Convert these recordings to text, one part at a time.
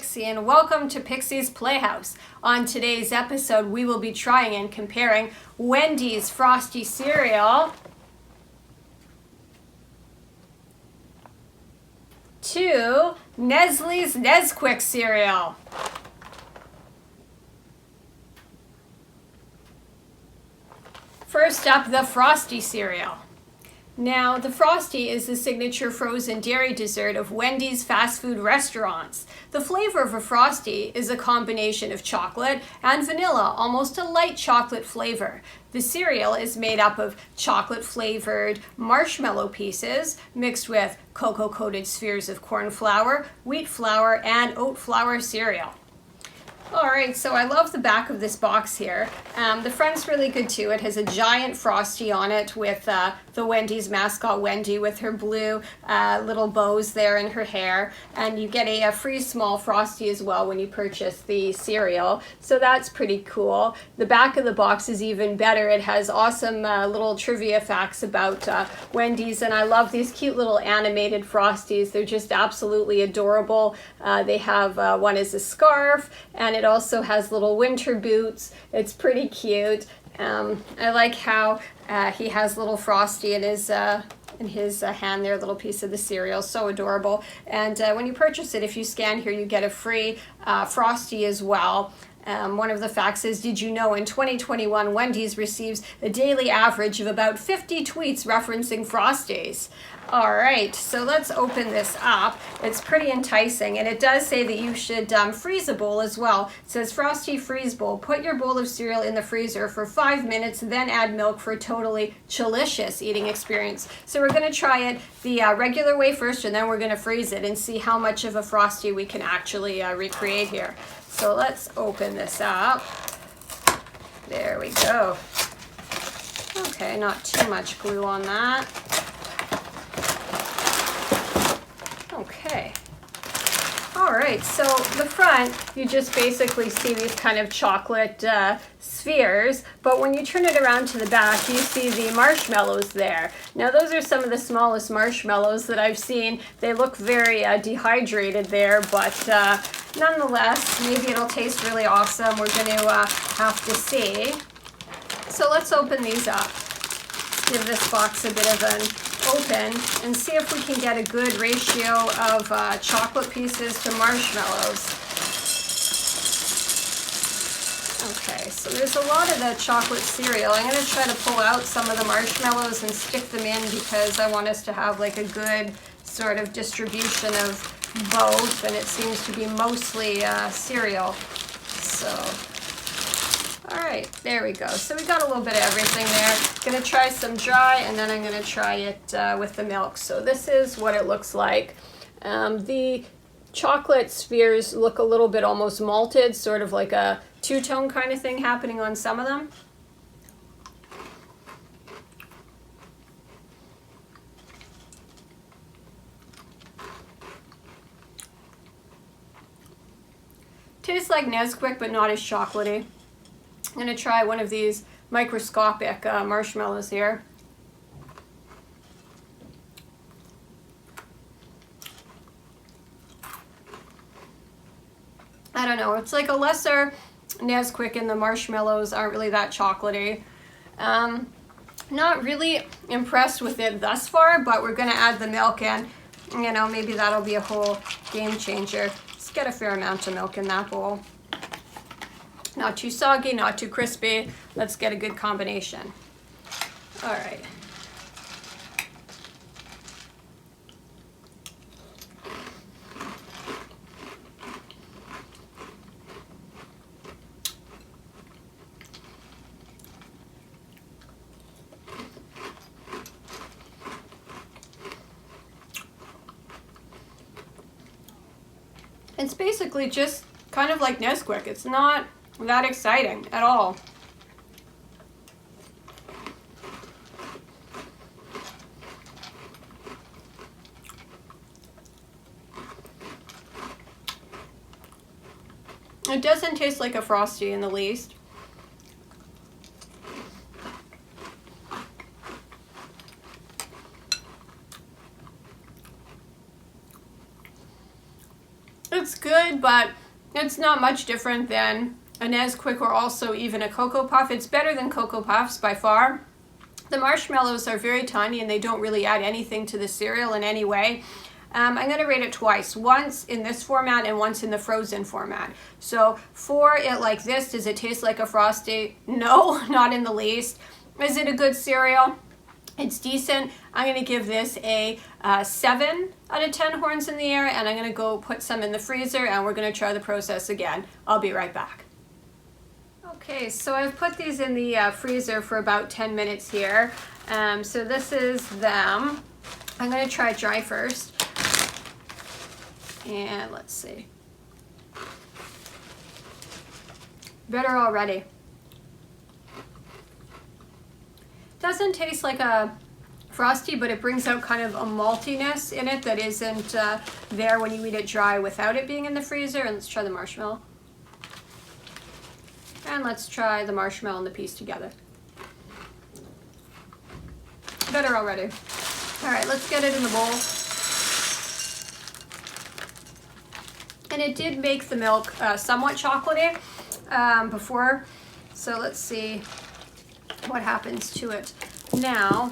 Pixie and welcome to Pixie's Playhouse. On today's episode, we will be trying and comparing Wendy's Frosty cereal to Nestle's Nesquik cereal. First up, the Frosty cereal. Now, the Frosty is the signature frozen dairy dessert of Wendy's fast food restaurants. The flavor of a Frosty is a combination of chocolate and vanilla, almost a light chocolate flavor. The cereal is made up of chocolate-flavored marshmallow pieces mixed with cocoa-coated spheres of corn flour, wheat flour, and oat flour cereal. Alright, so I love the back of this box here. The front's really good too. It has a giant Frosty on it with the Wendy's mascot Wendy with her blue little bows there in her hair. And you get a free small Frosty as well when you purchase the cereal. So that's pretty cool. The back of the box is even better. It has awesome little trivia facts about Wendy's. And I love these cute little animated Frosties. They're just absolutely adorable. They have one as a scarf, and it also has little winter boots. It's pretty cute. I like how he has little Frosty in his hand there, little piece of the cereal. So adorable. And when you purchase it, if you scan here, you get a free Frosty as well. One of the facts is, did you know in 2021, Wendy's receives a daily average of about 50 tweets referencing Frosties? All right, so let's open this up. It's pretty enticing, and it does say that you should freeze a bowl as well. It says, Frosty freeze bowl. Put your bowl of cereal in the freezer for 5 minutes, then add milk for a totally delicious eating experience. So we're going to try it the regular way first, and then we're going to freeze it and see how much of a Frosty we can actually recreate here. So let's open this up. There we go. Okay, not too much glue on that. Okay. All right, so the front, you just basically see these kind of chocolate spheres, but when you turn it around to the back, you see the marshmallows there. Now, those are some of the smallest marshmallows that I've seen. They look very dehydrated there, but nonetheless, maybe it'll taste really awesome. We're going to have to see. So let's open these up. Give this box a bit of an open and see if we can get a good ratio of chocolate pieces to marshmallows. Okay, so there's a lot of the chocolate cereal. I'm going to try to pull out some of the marshmallows and stick them in because I want us to have like a good sort of distribution of both, and it seems to be mostly cereal. So, all right, there we go. So we got a little bit of everything there. Gonna try some dry, and then I'm gonna try it with the milk. So this is what it looks like. The chocolate spheres look a little bit almost malted, sort of like a two-tone kind of thing happening on some of them. Tastes like Nesquik, but not as chocolatey. I'm going to try one of these microscopic marshmallows here. I don't know, it's like a lesser Nesquik, and the marshmallows aren't really that chocolatey. Not really impressed with it thus far, but we're going to add the milk in. You know, maybe that'll be a whole game changer. Let's get a fair amount of milk in that bowl. Not too soggy, not too crispy. Let's get a good combination. All right. It's basically just kind of like Nesquik. It's not that exciting at all. It doesn't taste like a Frosty in the least. It's good, but it's not much different than a Nesquik or also even a Cocoa Puff. It's better than Cocoa Puffs by far. The marshmallows are very tiny and they don't really add anything to the cereal in any way. I'm going to rate it twice, once in this format and once in the frozen format. So for it like this, does it taste like a Frosty? No, not in the least. Is it a good cereal? It's decent. I'm going to give this a 7 out of 10 horns in the air, and I'm going to go put some in the freezer and we're going to try the process again. I'll be right back. Okay, so I've put these in the freezer for about 10 minutes here. So this is them. I'm going to try dry first. And let's see. Better already. Doesn't taste like a Frosty, but it brings out kind of a maltiness in it that isn't there when you eat it dry without it being in the freezer. And let's try the marshmallow. And let's try the marshmallow and the piece together. Better already. All right, let's get it in the bowl. And it did make the milk somewhat chocolatey before, so let's see what happens to it now.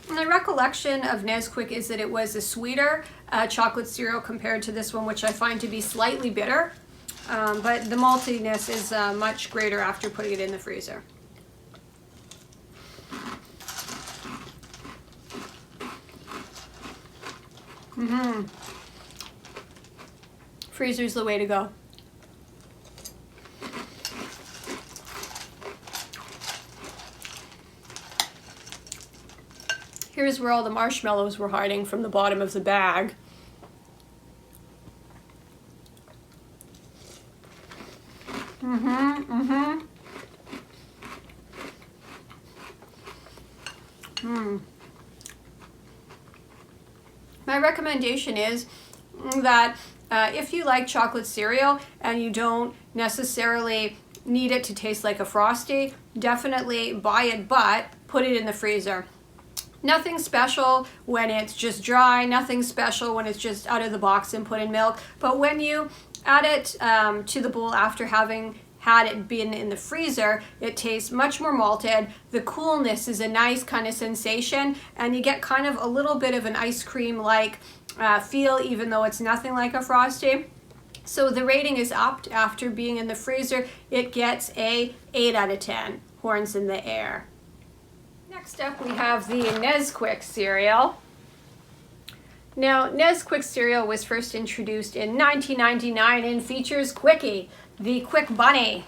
My recollection of Nesquik is that it was a sweeter chocolate cereal compared to this one, which I find to be slightly bitter, but the maltiness is much greater after putting it in the freezer. Freezer's the way to go. Here's where all the marshmallows were hiding from the bottom of the bag. My recommendation is that if you like chocolate cereal and you don't necessarily need it to taste like a Frosty, definitely buy it, but put it in the freezer. Nothing special when it's just dry, nothing special when it's just out of the box and put in milk, but when you add it to the bowl after having had it been in the freezer, it tastes much more malted. The coolness is a nice kind of sensation, and you get kind of a little bit of an ice cream-like feel, even though it's nothing like a Frosty. So the rating is upped after being in the freezer. It gets a 8 out of 10 horns in the air. Next up we have the Nesquik cereal. Now, Nesquik cereal was first introduced in 1999 and features Quickie, the Quick Bunny.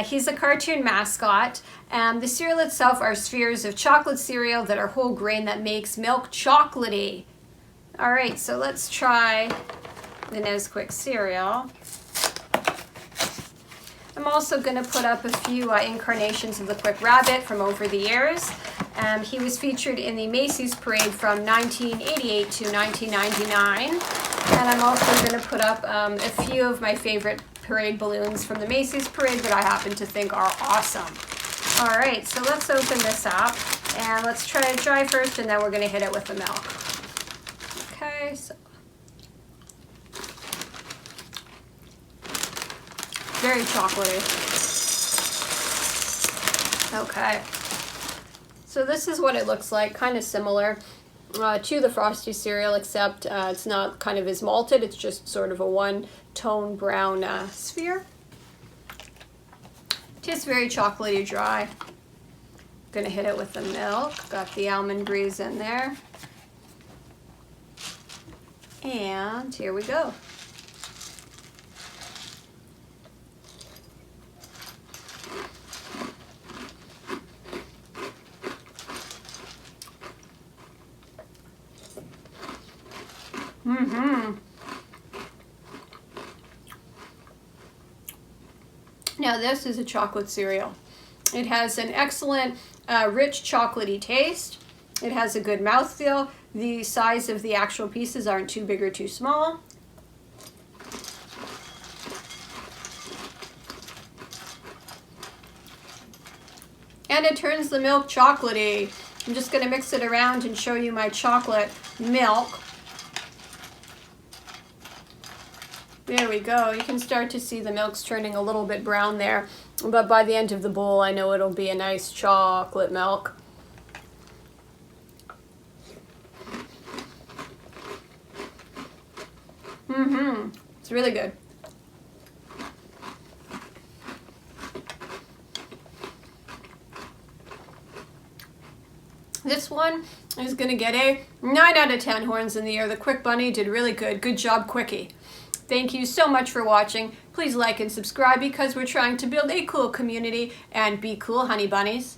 He's a cartoon mascot. The cereal itself are spheres of chocolate cereal that are whole grain that makes milk chocolatey. All right, so let's try the Nesquik cereal. I'm also going to put up a few incarnations of the Quick Rabbit from over the years. He was featured in the Macy's Parade from 1988 to 1999. And I'm also going to put up a few of my favorite parade balloons from the Macy's Parade that I happen to think are awesome. All right, so let's open this up and let's try it dry first, and then we're going to hit it with the milk. Okay, so very chocolatey. Okay, so this is what it looks like, kind of similar to the Frosty cereal, except it's not kind of as malted, it's just sort of a one-tone brown sphere. Tastes very chocolatey dry. Gonna hit it with the milk. Got the almond breeze in there. And here we go. Now this is a chocolate cereal. It has an excellent rich chocolatey taste. It has a good mouthfeel. The size of the actual pieces aren't too big or too small. And it turns the milk chocolatey. I'm just going to mix it around and show you my chocolate milk. There we go. You can start to see the milk's turning a little bit brown there, but by the end of the bowl, I know it'll be a nice chocolate milk. It's really good. This one is going to get a 9 out of 10 horns in the ear. The Quick Bunny did really good. Good job, Quickie. Thank you so much for watching. Please like and subscribe because we're trying to build a cool community and be cool, honey bunnies.